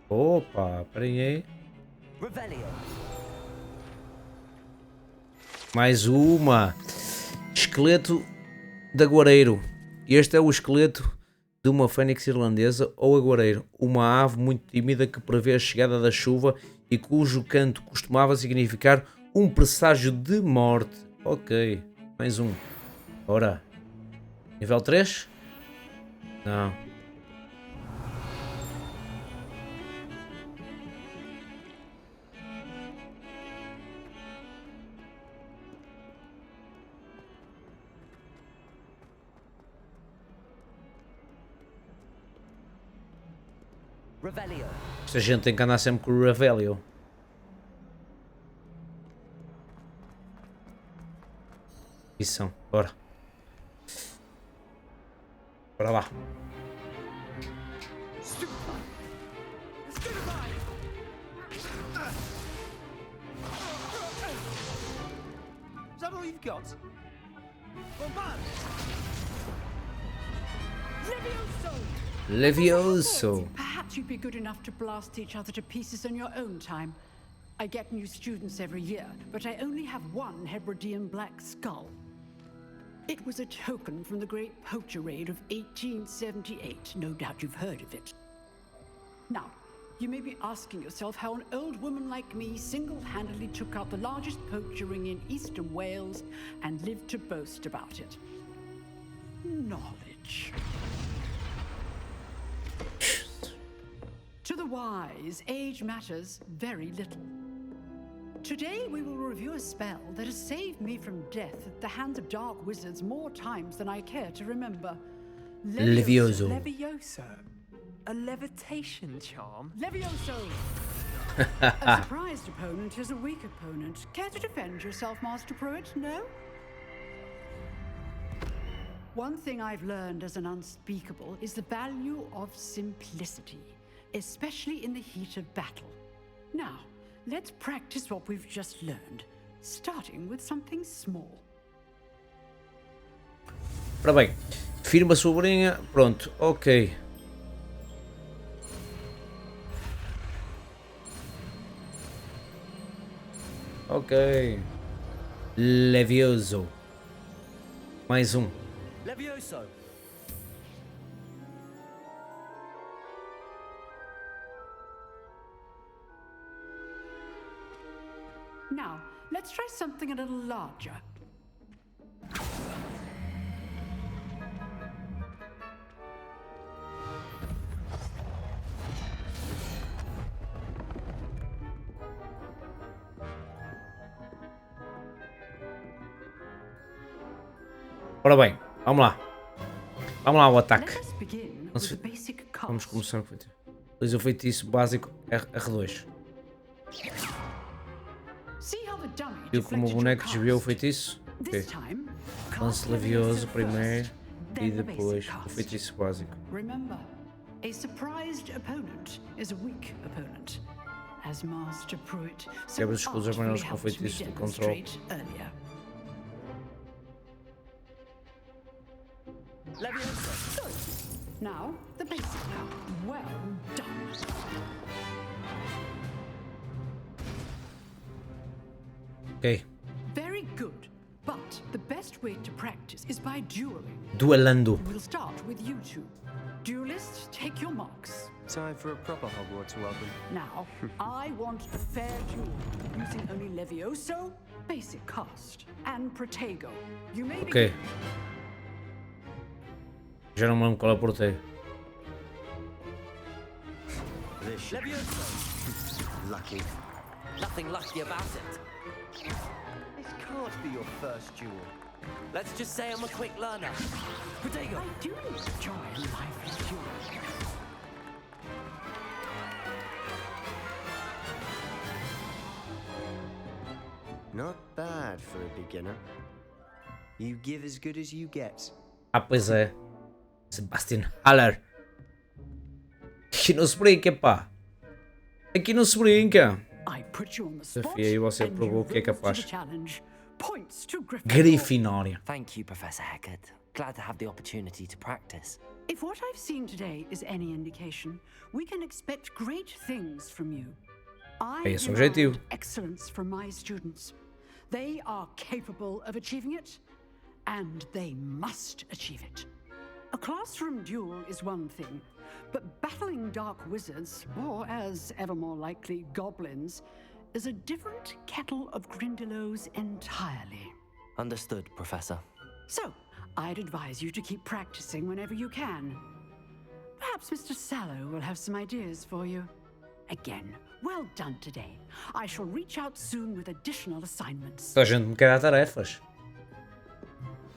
Opa, peraí aí. Mais uma. Esqueleto de aguareiro. Este é o esqueleto de uma fênix irlandesa ou aguareiro. Uma ave muito tímida que prevê a chegada da chuva e cujo canto costumava significar um presságio de morte. Ok, mais um. Ora, nível 3? Não. Esta gente tem que andar sempre com o Revelio. Isso, bora. Bora lá. Is that all you've got? Bombard! Levioso. Perhaps you'd be good enough to blast each other to pieces on your own time. I get new students every year, but I only have one Hebridean black skull. It was a token from the Great Poacher Raid of 1878. No doubt you've heard of it. Now, you may be asking yourself how an old woman like me single-handedly took out the largest poacher ring in eastern Wales and lived to boast about it. Knowledge. To the wise, age matters very little. Today we will review a spell that has saved me from death at the hands of dark wizards more times than I care to remember. Levioso. Levioso. A levitation charm? Levioso! A surprised opponent is a weak opponent. Care to defend yourself, Master Pruitt? No? One thing I've learned as an unspeakable is the value of simplicity, especially in the heat of battle. Now, let's practice what we've just learned, starting with something small. Ora bem, firma a sua bolinha, pronto, ok. Ok. Levioso. Mais um. Levioso. Now, let's try something a little larger. Ora bem, vamos lá. Vamos lá ao ataque. Let us begin with the basic cast. Vamos começar com o feitiço básico R2. Viu como o boneco desviou o feitiço? Ok. Lance Levioso primeiro e depois o feitiço básico. Remember, a surprised opponent is a weak opponent. As Master Pruitt Quebra os escudos amarelos com o feitiço de controle. Now, the basic now. Well done. Ok. Very good. But the best way to practice is by dueling. Duelando. We'll start with you two. Duelists, take your marks. Time for a proper Hogwarts welcome. Now, I want a fair duel, using only Levioso, basic cast, and Protego. You may Ok. Já não me lembro qual é o porteiro. Lucky. Nothing lucky about it. This can't be your first duel. Let's just say I'm a quick learner. Protego. I do enjoy a lively duel. Not bad for a beginner. You give as good as you get. Ah, pois é. Sebastian Haller. Aqui não se brinca, pá. Aqui não se brinca. Desafio aí, você provou o que é capaz. Grifinória. Thank you, Professor Hecat. Glad to have the opportunity to practice. If what I've seen today is any indication, we can expect great things from you. É esse o objetivo. Excellence from my students. They are capable of achieving it, and they must achieve it. A classroom duel is one thing, but battling dark wizards, or as ever more likely, goblins, is a different kettle of Grindylows entirely. Understood, Professor. So, I'd advise you to keep practicing whenever you can. Perhaps Mr. Sallow will have some ideas for you. Again, well done today. I shall reach out soon with additional assignments. Toda a gente me quer dar tarefas.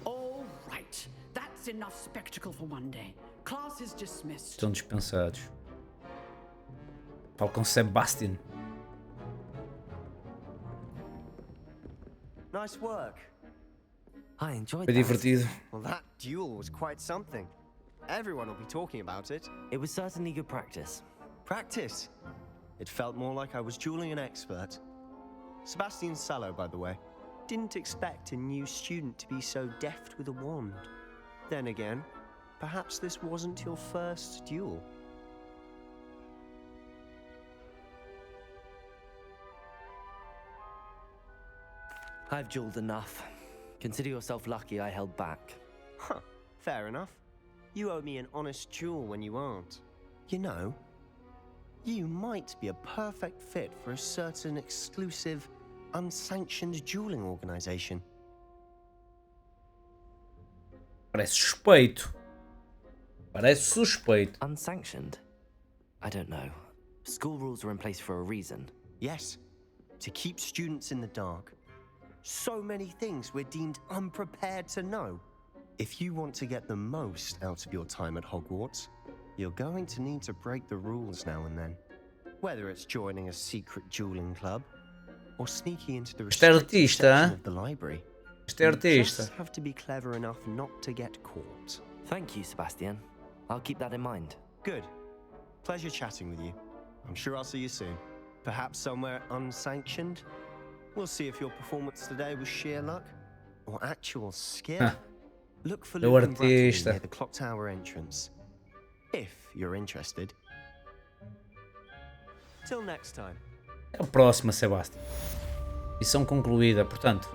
All right. That's enough spectacle for one day. Class is dismissed. Estão dispensados. Falo com Sebastian. Nice work. I enjoyed Foi that. divertido. Well, that duel was quite something. Everyone will be talking about it. It was certainly good practice. Practice? It felt more like I was dueling an expert. Sebastian Sallow, by the way. Didn't expect a new student to be so deft with a wand. Then again, perhaps this wasn't your first duel. I've dueled enough. Consider yourself lucky I held back. Huh, fair enough. You owe me an honest duel when you aren't. You know, you might be a perfect fit for a certain exclusive, unsanctioned dueling organization. Parece suspeito. Parece suspeito. Unsanctioned? I don't know. School rules are in place for a reason. Yes, to keep students in the dark. So many things we're deemed unprepared to know. If you want to get the most out of your time at Hogwarts, you're going to need to break the rules now and then. Whether it's joining a secret dueling club or sneaking into the restricted section of the library. You just have to be clever enough not to get caught. Thank you, Sebastian. I'll keep that in mind. Good. Pleasure chatting with you. I'm sure I'll see you soon. Perhaps somewhere unsanctioned? We'll see if your performance today was sheer luck or actual skill. Look for Luke and Bradley near the clock tower entrance. If you're interested. Till next time. Até a próxima, Sebastian. Missão concluída, portanto.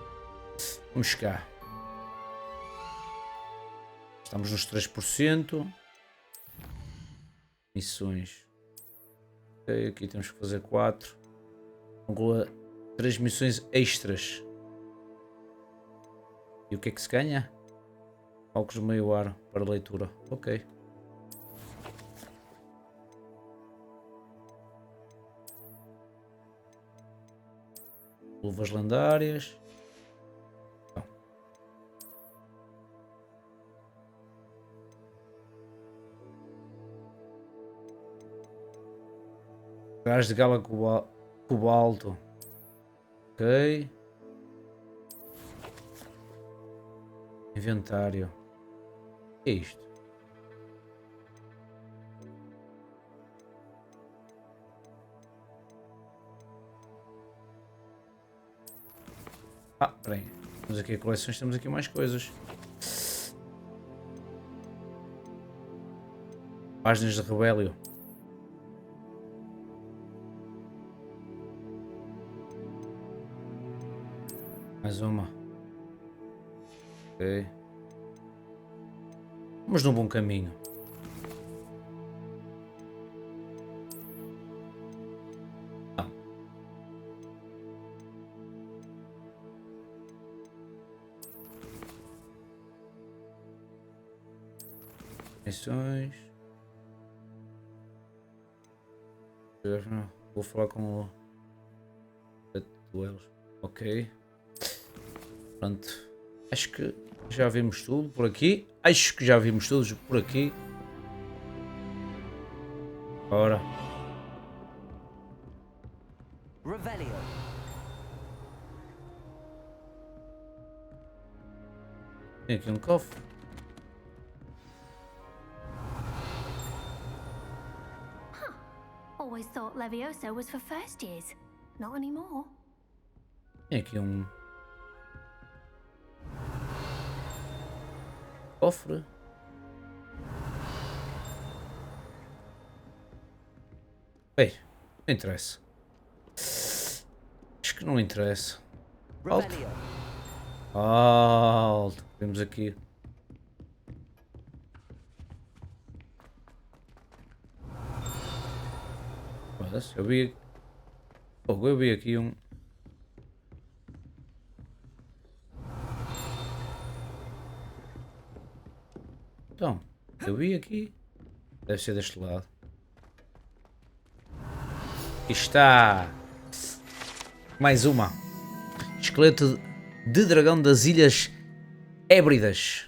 Vamos chegar. Estamos nos 3%. Missões. Ok, aqui temos que fazer 4. Conclua 3 missões extras. E o que é que se ganha? Palcos de meio ar para leitura. Ok. Luvas lendárias. Gás de gala cobalto. Ok. Inventário. O que é isto? Ah, peraí. Temos aqui a coleções, temos aqui mais coisas. Páginas de Rebélio. Mais uma. Ok. Vamos num bom caminho. Não. Missões. Vou falar com o duelos. Ok. Pronto. Acho que já vimos tudo por aqui. Acho que já vimos tudo por aqui. Ora. Tem aqui um cofre. Always thought Levioso was for first years. Not anymore. Tem aqui um cofre. Bem, não interessa. Acho que não interessa. Alto. Alto. Vemos aqui. Eu vi. Oh, eu vi aqui um. Então, eu vi aqui. Deve ser deste lado. Aqui está. Mais uma. Esqueleto de dragão das Ilhas Hébridas.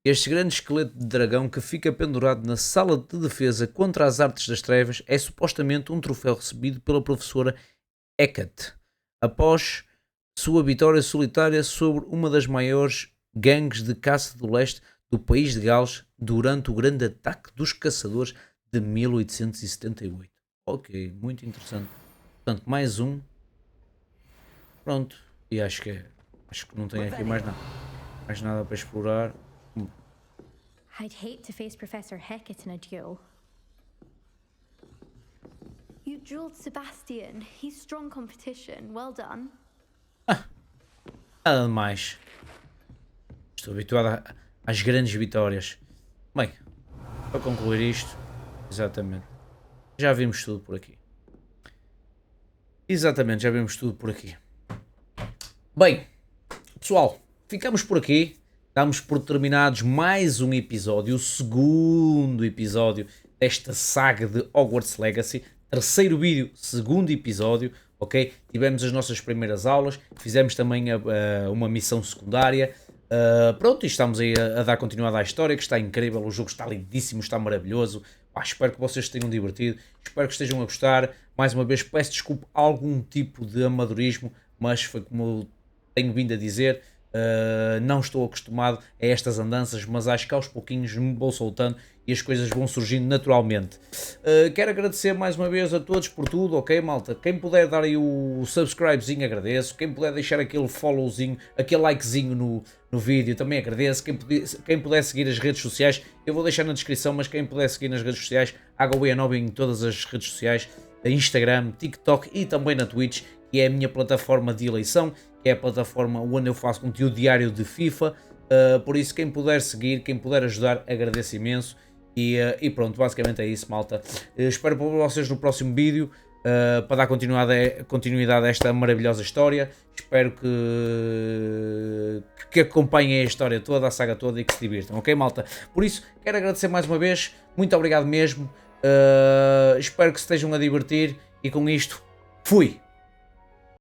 Este grande esqueleto de dragão que fica pendurado na sala de defesa contra as artes das trevas é supostamente um troféu recebido pela professora Hecate após sua vitória solitária sobre uma das maiores gangues de caça do leste do país de Gales durante o grande ataque dos caçadores de 1878. Ok, muito interessante. Portanto, mais um. Pronto. E acho que não tem aqui mais nada para explorar. I'd hate to face Professor Hecate in a duel. You dueled Sebastian. He's strong competition. Well done. Nada mais. Estou habituado às grandes vitórias. Bem, para concluir isto, exatamente. Já vimos tudo por aqui. Exatamente, já vimos tudo por aqui. Bem, pessoal, ficamos por aqui. Damos por terminados mais um episódio, o segundo episódio desta saga de Hogwarts Legacy. Terceiro vídeo, segundo episódio, ok? Tivemos as nossas primeiras aulas, fizemos também uma missão secundária. Pronto, e estamos aí a dar continuidade à história, que está incrível, o jogo está lindíssimo, está maravilhoso. Espero que vocês se tenham divertido, espero que estejam a gostar. Mais uma vez, peço desculpa a algum tipo de amadorismo, mas foi como eu tenho vindo a dizer. Não estou acostumado a estas andanças, mas acho que aos pouquinhos me vou soltando e as coisas vão surgindo naturalmente. Quero agradecer mais uma vez a todos por tudo, ok, malta? Quem puder dar aí o subscribezinho, agradeço. Quem puder deixar aquele followzinho, aquele likezinho no vídeo, também agradeço. Quem puder seguir as redes sociais, eu vou deixar na descrição, mas quem puder seguir nas redes sociais, HWE9 em todas as redes sociais, Instagram, TikTok e também na Twitch, que é a minha plataforma de eleição, que é a plataforma onde eu faço conteúdo diário de FIFA. Por isso, quem puder seguir, quem puder ajudar, agradeço imenso. E pronto, basicamente é isso, malta. Espero por vocês no próximo vídeo, para dar continuidade a esta maravilhosa história. Espero que acompanhem a história toda, a saga toda e que se divirtam, ok, malta? Por isso, quero agradecer mais uma vez, muito obrigado mesmo. Espero que se estejam a divertir e com isto, fui!